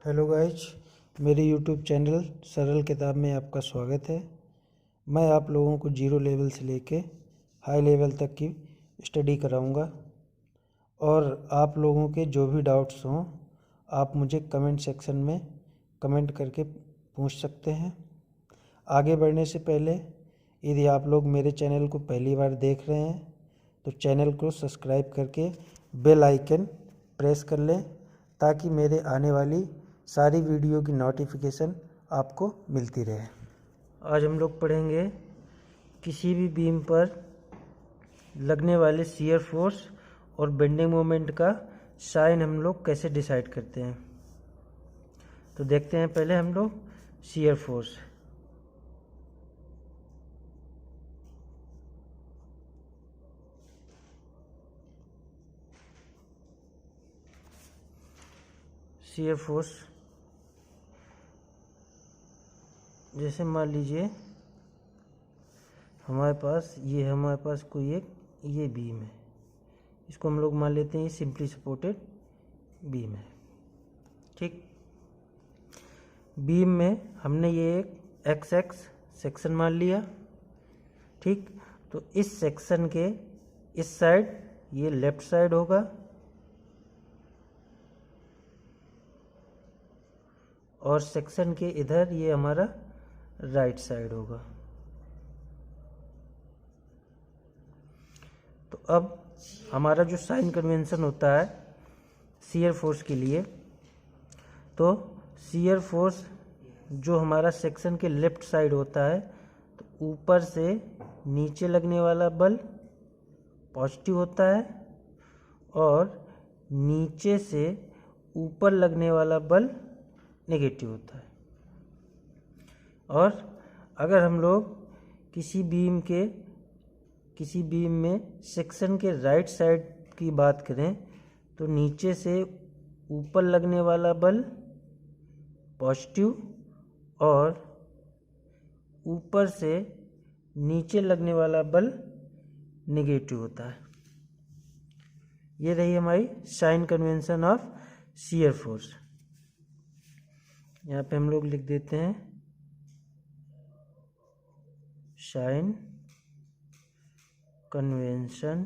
Hello guys, मेरे YouTube channel सरल किताब में आपका स्वागत है। मैं आप लोगों को जीरो लेवल से लेके हाई लेवल तक की स्टडी कराऊंगा और आप लोगों के जो भी डाउट्स हों आप मुझे कमेंट सेक्शन में कमेंट करके पूछ सकते हैं। आगे बढ़ने से पहले यदि आप लोग मेरे चैनल को पहली बार देख रहे हैं तो चैनल को सब्सक्राइब करके बेल आइकन प्रेस कर लें ताकि मेरे आने वाली सारी वीडियो की नोटिफिकेशन आपको मिलती रहे। आज हम लोग पढ़ेंगे किसी भी बीम पर लगने वाले शियर फोर्स और बेंडिंग मोमेंट का साइन हम लोग कैसे डिसाइड करते हैं। तो देखते हैं पहले हम लोग शियर फोर्स। शियर फोर्स जैसे मान लीजिए हमारे पास कोई एक ये बीम है, इसको हम लोग मान लेते हैं ये सिंपली सपोर्टेड बीम है। ठीक, बीम में हमने ये एक एक्स एक्स सेक्शन मान लिया। ठीक, तो इस सेक्शन के इस साइड ये लेफ्ट साइड होगा और सेक्शन के इधर ये हमारा राइट साइड होगा। तो अब हमारा जो साइन कन्वेंशन होता है शियर फोर्स के लिए, तो शियर फोर्स जो हमारा सेक्शन के लेफ्ट साइड होता है तो ऊपर से नीचे लगने वाला बल पॉजिटिव होता है और नीचे से ऊपर लगने वाला बल नेगेटिव होता है। और अगर हम लोग किसी बीम में सेक्शन के राइट साइड की बात करें तो नीचे से ऊपर लगने वाला बल पॉजिटिव और ऊपर से नीचे लगने वाला बल नेगेटिव होता है। ये रही हमारी sign convention of shear force. यहाँ पे हम लोग लिख देते हैं sign convention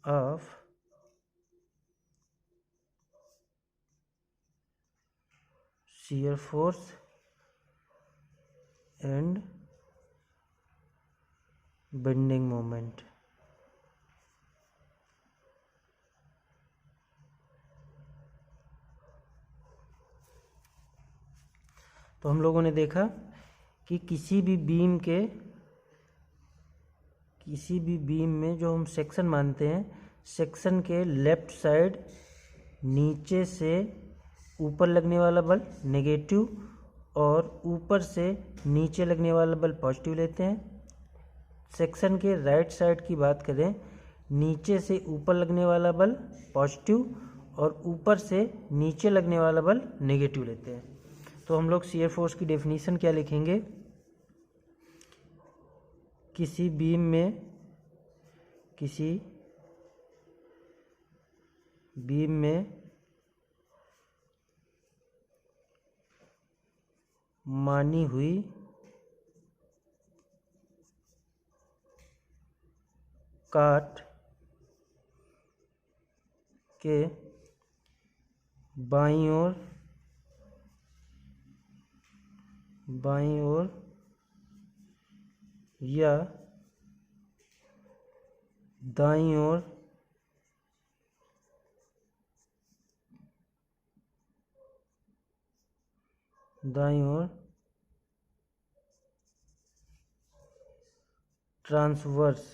of shear force and bending moment. तो हम लोगों ने देखा कि किसी भी बीम में जो हम सेक्शन मानते हैं, सेक्शन के लेफ्ट साइड नीचे से ऊपर लगने वाला बल नेगेटिव और ऊपर से नीचे लगने वाला बल पॉजिटिव लेते हैं। सेक्शन के राइट साइड की बात करें, नीचे से ऊपर लगने वाला बल पॉजिटिव और ऊपर से नीचे लगने वाला बल नेगेटिव लेते हैं। तो हम लोग शियर फोर्स की डेफिनेशन क्या लिखेंगे? किसी बीम में मानी हुई काट के बाईं ओर या दाईं ओर ट्रांसवर्स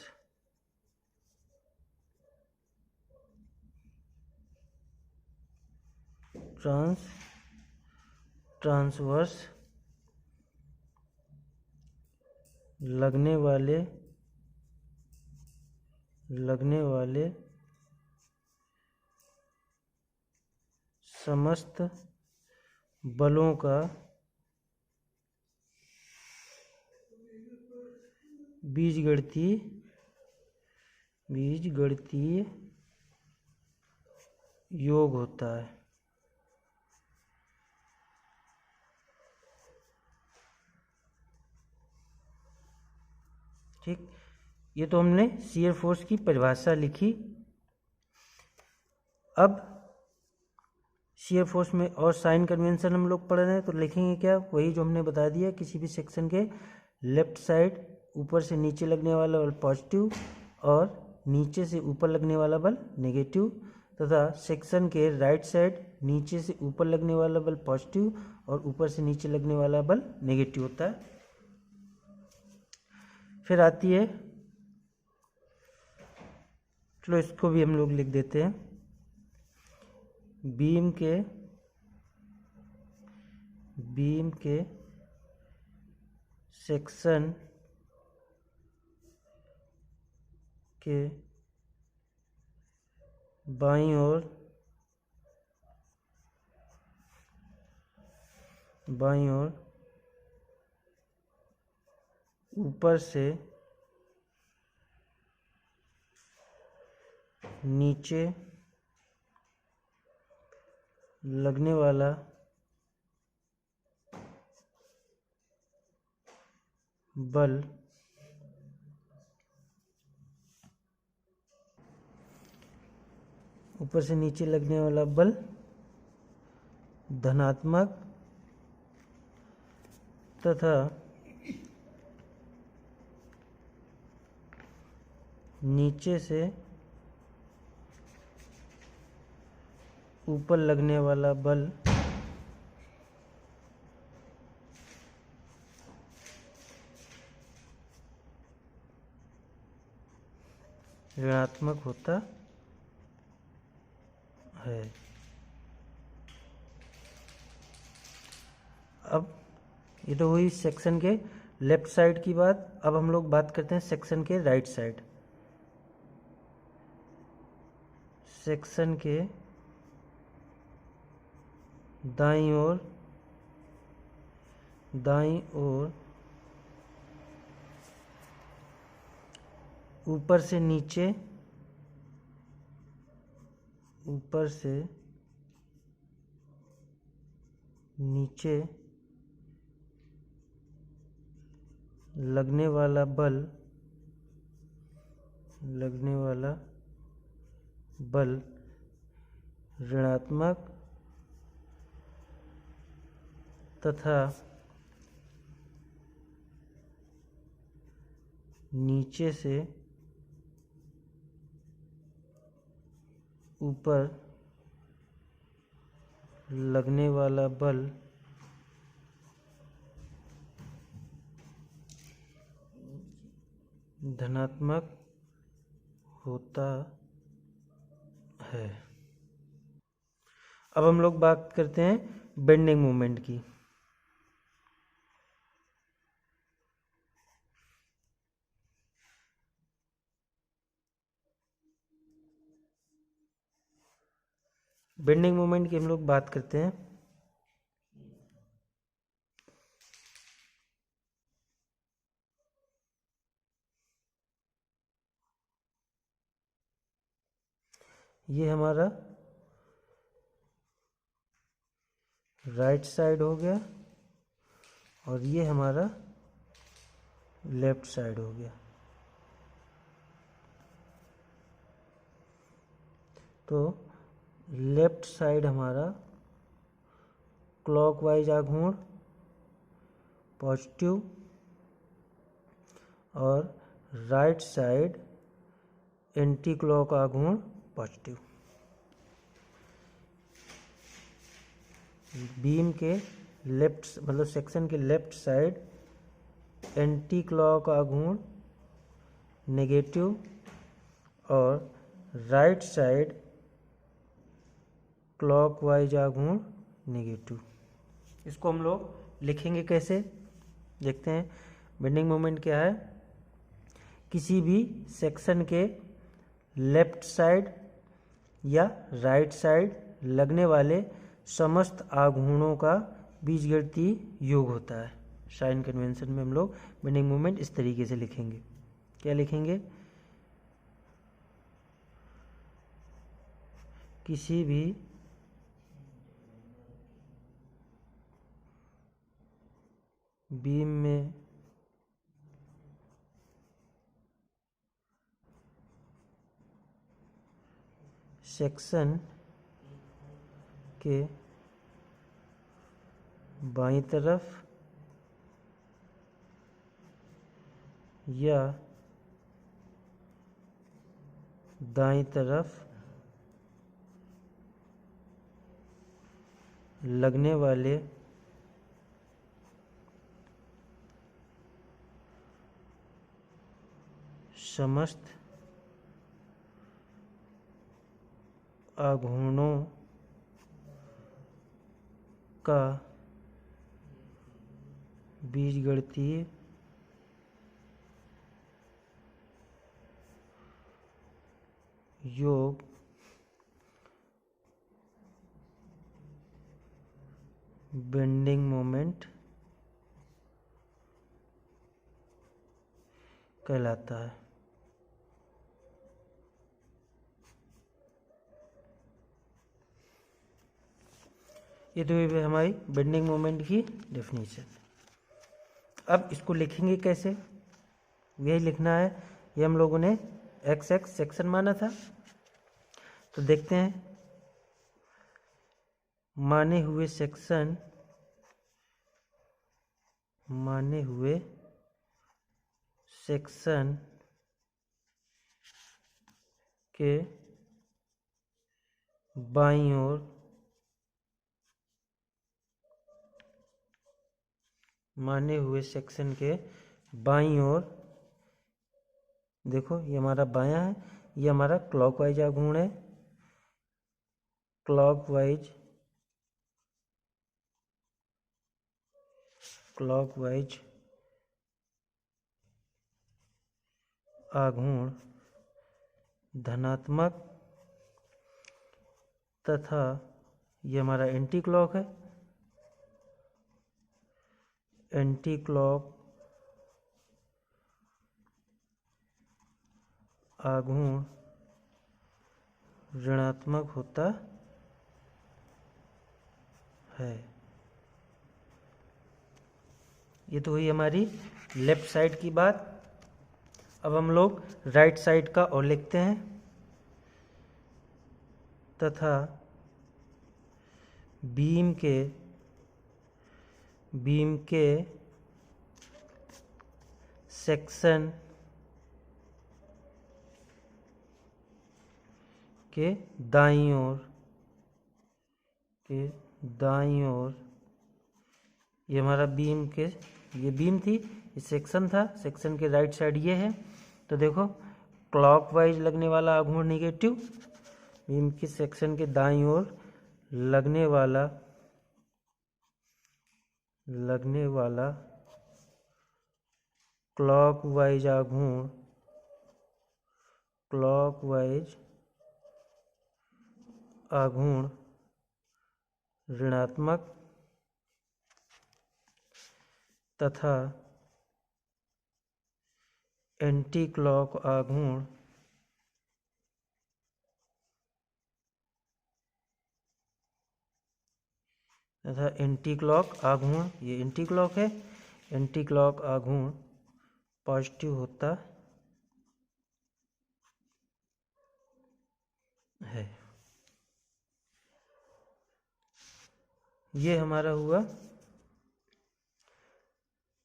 लगने वाले समस्त बलों का बीजगणितीय बीजगणितीय योग होता है। ठीक, ये तो हमने शियर फोर्स की परिभाषा लिखी। अब शियर फोर्स में और साइन कन्वेंशन हम लोग पढ़ रहे हैं, तो लिखेंगे क्या, वही जो हमने बता दिया, किसी भी सेक्शन के लेफ्ट साइड ऊपर से नीचे लगने वाला बल पॉजिटिव और नीचे से ऊपर लगने वाला बल नेगेटिव, तथा सेक्शन के राइट साइड नीचे से ऊपर लगने वाला बल पॉजिटिव और ऊपर से नीचे लगने वाला बल नेगेटिव होता है। फिर आती है, चलो इसको भी हम लोग लिख देते हैं, बीम के सेक्शन के बाईं ओर ऊपर से नीचे लगने वाला बल ऊपर से नीचे लगने वाला बल धनात्मक तथा नीचे से ऊपर लगने वाला बल ऋणात्मक होता है। अब ये तो हुई सेक्शन के लेफ्ट साइड की बात। अब हम लोग बात करते हैं सेक्शन के राइट साइड। सेक्शन के दाईं ओर ऊपर से नीचे लगने वाला बल ऋणात्मक तथा नीचे से ऊपर लगने वाला बल धनात्मक होता है। अब हम लोग बात करते हैं बेंडिंग मोमेंट की। बेंडिंग मोमेंट की हम लोग बात करते हैं। ये हमारा राइट साइड हो गया और ये हमारा लेफ्ट साइड हो गया। तो लेफ्ट साइड हमारा क्लॉकवाइज आघूर्ण पॉजिटिव और राइट साइड एंटी क्लॉक आघूर्ण पॉजिटिव। बीम के लेफ्ट मतलब सेक्शन के लेफ्ट साइड एंटी क्लॉक आघूर्ण नेगेटिव और राइट साइड क्लॉकवाइज आघूर्ण नेगेटिव। इसको हम लोग लिखेंगे कैसे, देखते हैं। बेंडिंग मोमेंट क्या है, किसी भी सेक्शन के लेफ्ट साइड या राइट साइड लगने वाले समस्त आघूर्णों का बीजगणितीय योग होता है। साइन कन्वेंशन में हम लोग बेंडिंग मोमेंट इस तरीके से लिखेंगे। क्या लिखेंगे, किसी भी बीम में सेक्शन के बाईं तरफ या दाईं तरफ लगने वाले समस्त आघूर्णों का बीजगणितीय योग बेंडिंग मोमेंट कहलाता है। ये तो ये हमारी बेंडिंग मोमेंट की डेफिनेशन। अब इसको लिखेंगे कैसे, यही लिखना है। ये हम लोगों ने एक्स एक्स सेक्शन माना था, तो देखते हैं। माने हुए सेक्शन के बाईं ओर देखो, ये हमारा बायां है, ये हमारा क्लॉकवाइज आघूर्ण है। क्लॉकवाइज आघूर्ण धनात्मक तथा ये हमारा एंटी क्लॉक है। एंटी क्लॉक आघूर्ण ऋणात्मक होता है। ये तो हुई हमारी लेफ्ट साइड की बात। अब हम लोग राइट साइड का और लिखते हैं। तथा बीम के सेक्शन के दाईं ओर ये हमारा बीम के, ये बीम थी, ये सेक्शन था, सेक्शन के राइट साइड ये है। तो देखो, क्लॉकवाइज लगने वाला आघूर्ण निगेटिव, बीम के सेक्शन के दाईं ओर लगने वाला क्लॉकवाइज आघूर्ण ऋणात्मक तथा एंटी क्लॉक आघूर्ण ये एंटी क्लॉक है, एंटी क्लॉक आघूर्ण पॉजिटिव होता है। ये हमारा हुआ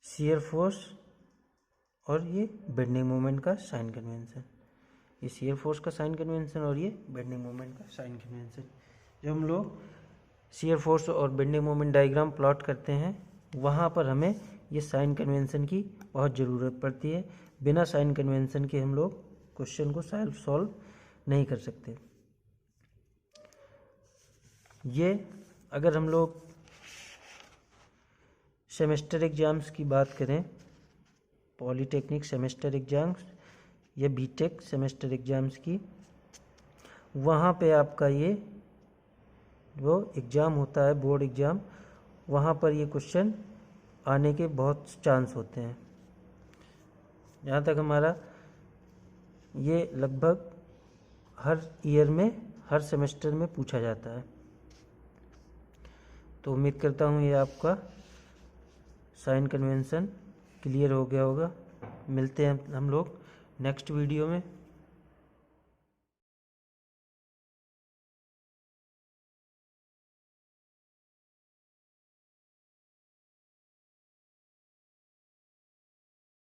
शियर फोर्स और ये बेंडिंग मोमेंट का साइन कन्वेंशन। ये शियर फोर्स का साइन कन्वेंशन और ये बेंडिंग मोमेंट का साइन कन्वेंशन। जब हम लोग शियर फोर्स और बेंडिंग मोमेंट डायग्राम प्लॉट करते हैं, वहाँ पर हमें ये साइन कन्वेंशन की बहुत ज़रूरत पड़ती है। बिना साइन कन्वेंशन के हम लोग क्वेश्चन को सॉल्व नहीं कर सकते। ये अगर हम लोग सेमेस्टर एग्ज़ाम्स की बात करें, पॉलीटेक्निक सेमेस्टर एग्ज़ाम्स या बीटेक सेमेस्टर एग्ज़ाम्स की, वहाँ पे आपका ये वो एग्ज़ाम होता है, बोर्ड एग्ज़ाम, वहाँ पर ये क्वेश्चन आने के बहुत चांस होते हैं। जहाँ तक हमारा ये लगभग हर ईयर में हर सेमेस्टर में पूछा जाता है। तो उम्मीद करता हूँ ये आपका साइन कन्वेंशन क्लियर हो गया होगा। मिलते हैं हम लोग नेक्स्ट वीडियो में।